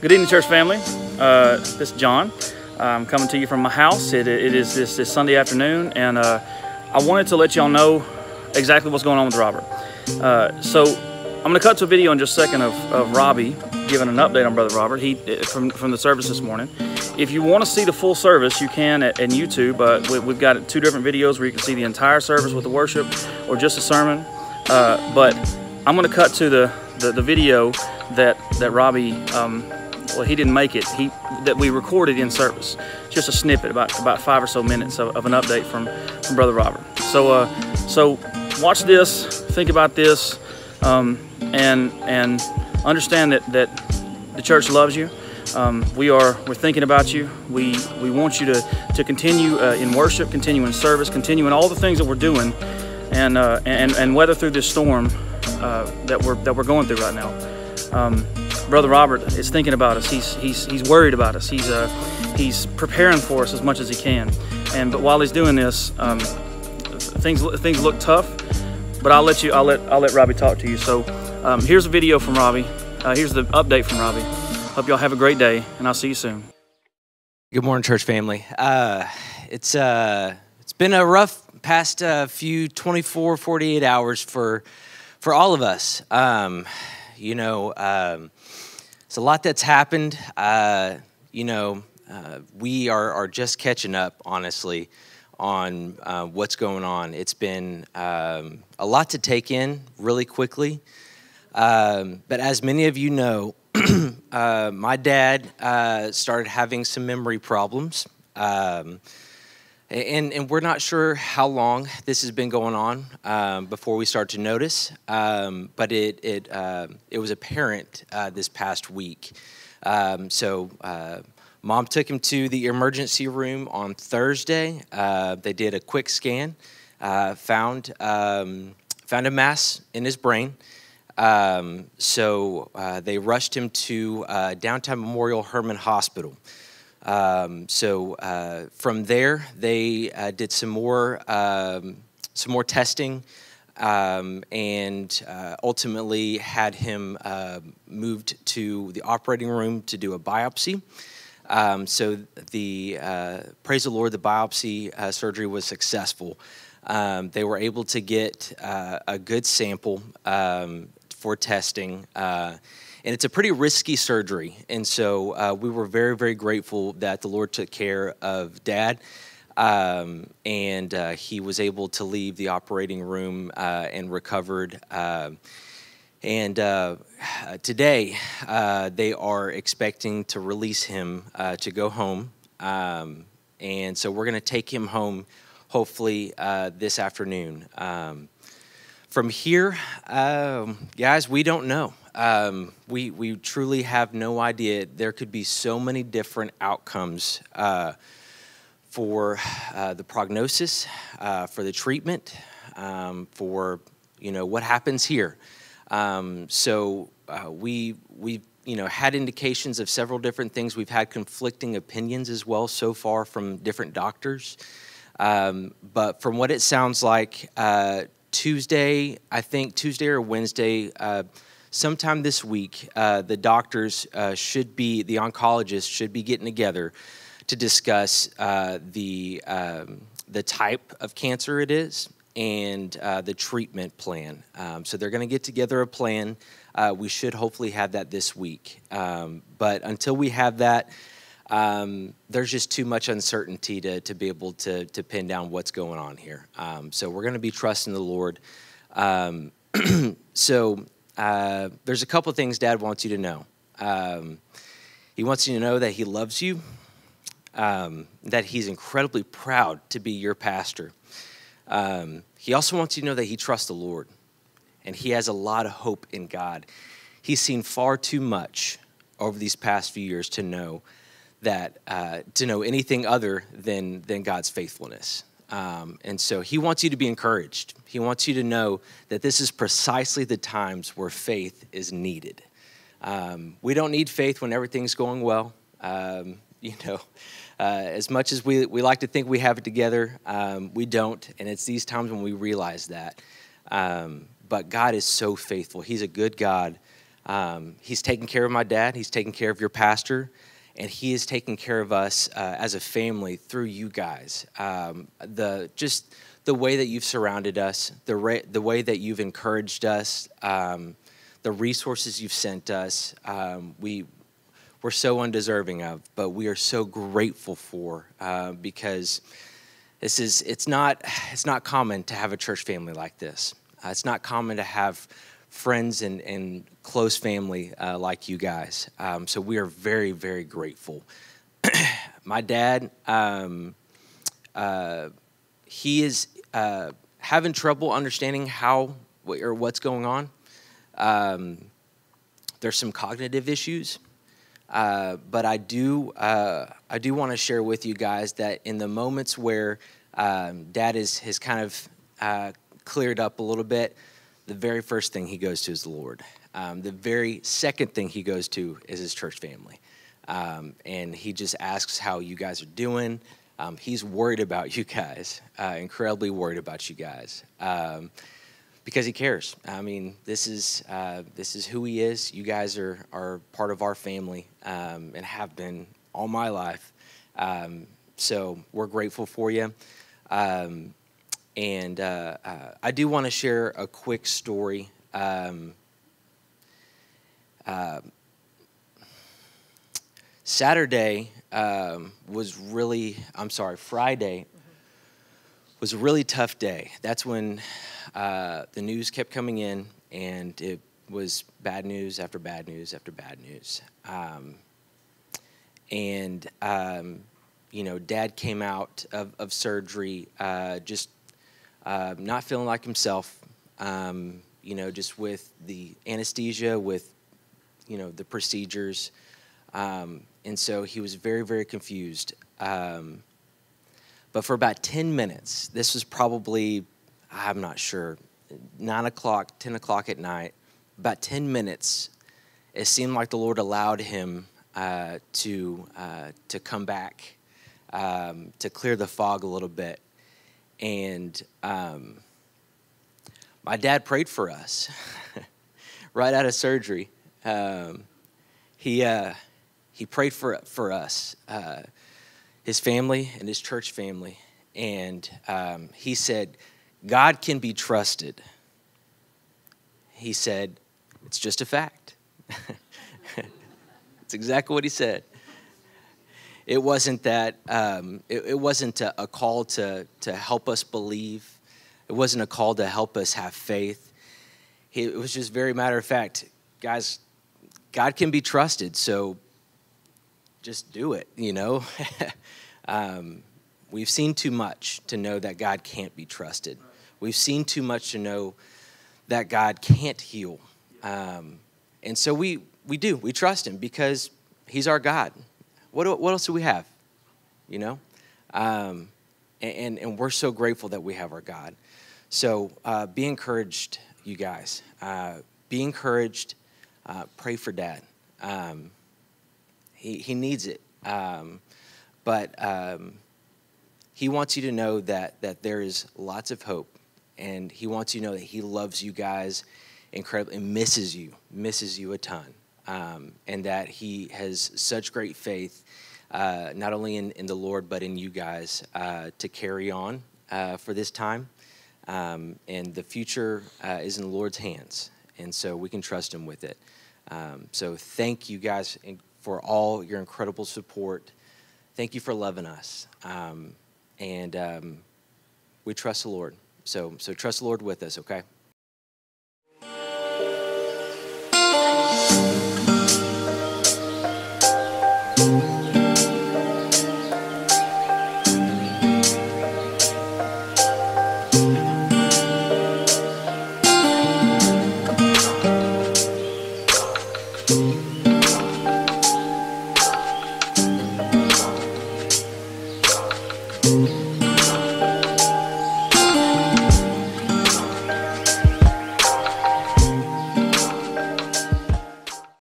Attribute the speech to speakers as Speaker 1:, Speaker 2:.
Speaker 1: Good evening, church family. This is John. I'm coming to you from my house. It is this Sunday afternoon, and I wanted to let y'all know exactly what's going on with Robert. So I'm going to cut to a video in just a second of Robbie giving an update on Brother Robert from the service this morning. If you want to see the full service, you can at YouTube. We've got two different videos where you can see the entire service with the worship or just a sermon. But I'm going to cut to the video that Robbie, well, he didn't make it. That we recorded in service, just a snippet, about 5 or so minutes of an update from Brother Robert. So watch this, think about this, and understand that the church loves you. We're thinking about you. We want you to continue in worship, continue in service, continue in all the things that we're doing, and weather through this storm that we're going through right now. Brother Robert is thinking about us. He's worried about us. He's preparing for us as much as he can. But while he's doing this, things look tough. But I'll let Robbie talk to you. So here's a video from Robbie. Here's the update from Robbie. Hope y'all have a great day, and I'll see you soon.
Speaker 2: Good morning, church family. It's been a rough past few 24, 48 hours for all of us. It's a lot that's happened. We are just catching up, honestly, on what's going on. It's been a lot to take in really quickly. But as many of you know, my dad started having some memory problems. And we're not sure how long this has been going on before we start to notice, but it was apparent this past week. So Mom took him to the emergency room on Thursday. They did a quick scan, found a mass in his brain. So they rushed him to Downtown Memorial Hermann Hospital. From there, they did some more testing, and ultimately had him moved to the operating room to do a biopsy. Praise the Lord, the biopsy surgery was successful. They were able to get a good sample for testing. And it's a pretty risky surgery. And so we were very, very grateful that the Lord took care of Dad. And he was able to leave the operating room and recovered. Today, they are expecting to release him to go home. And so we're going to take him home, hopefully, this afternoon. From here, guys, we don't know. We truly have no idea. There could be so many different outcomes for the prognosis, for the treatment, for what happens here. We've had indications of several different things. We've had conflicting opinions as well so far from different doctors. But from what it sounds like, Tuesday or Wednesday, sometime this week, the doctors the oncologists should be getting together to discuss the type of cancer it is and the treatment plan. So they're going to get together a plan. We should hopefully have that this week. But until we have that, there's just too much uncertainty to be able to pin down what's going on here. So we're going to be trusting the Lord. There's a couple things Dad wants you to know. He wants you to know that he loves you, that he's incredibly proud to be your pastor. He also wants you to know that he trusts the Lord, and he has a lot of hope in God. He's seen far too much over these past few years to know anything other than God's faithfulness. And so he wants you to be encouraged. He wants you to know that this is precisely the times where faith is needed. We don't need faith when everything's going well. As much as we like to think we have it together, we don't. And it's these times when we realize that. But God is so faithful. He's a good God. He's taken care of my dad. He's taken care of your pastor. And he is taking care of us as a family through you guys. The way that you've surrounded us, the way that you've encouraged us, the resources you've sent us, we're so undeserving of, but we are so grateful for, because it's not common to have a church family like this. It's not common to have friends and close family like you guys. So we are very, very grateful. My dad, he is having trouble understanding how or what's going on. There's some cognitive issues, but I do want to share with you guys that in the moments where Dad has kind of cleared up a little bit, the very first thing he goes to is the Lord. The very second thing he goes to is his church family. And he just asks how you guys are doing. He's worried about you guys, incredibly worried about you guys, because he cares. I mean, this is who he is. You guys are part of our family, and have been all my life. So we're grateful for you. And I do want to share a quick story. Friday was a really tough day. That's when the news kept coming in, and it was bad news after bad news after bad news. Dad came out of surgery just not feeling like himself, just with the anesthesia, with, the procedures. And so he was very, very confused. But for about 10 minutes, this was probably, I'm not sure, 9 o'clock, 10 o'clock at night, about 10 minutes, it seemed like the Lord allowed him to come back, to clear the fog a little bit. And my dad prayed for us right out of surgery. He prayed for us, his family and his church family. And he said, God can be trusted. He said, it's just a fact. It's exactly what he said. It wasn't that. It wasn't a call to help us believe. It wasn't a call to help us have faith. It was just very matter of fact, guys. God can be trusted, so just do it. We've seen too much to know that God can't be trusted. We've seen too much to know that God can't heal, and so we trust Him because He's our God. What else do we have? And we're so grateful that we have our God. So be encouraged, you guys. Be encouraged. Pray for Dad. He needs it. But he wants you to know that there is lots of hope, and he wants you to know that he loves you guys incredibly and misses you a ton. And that he has such great faith, not only in the Lord, but in you guys, to carry on for this time. And the future is in the Lord's hands, and so we can trust Him with it. So thank you guys for all your incredible support. Thank you for loving us. And we trust the Lord. So trust the Lord with us, okay?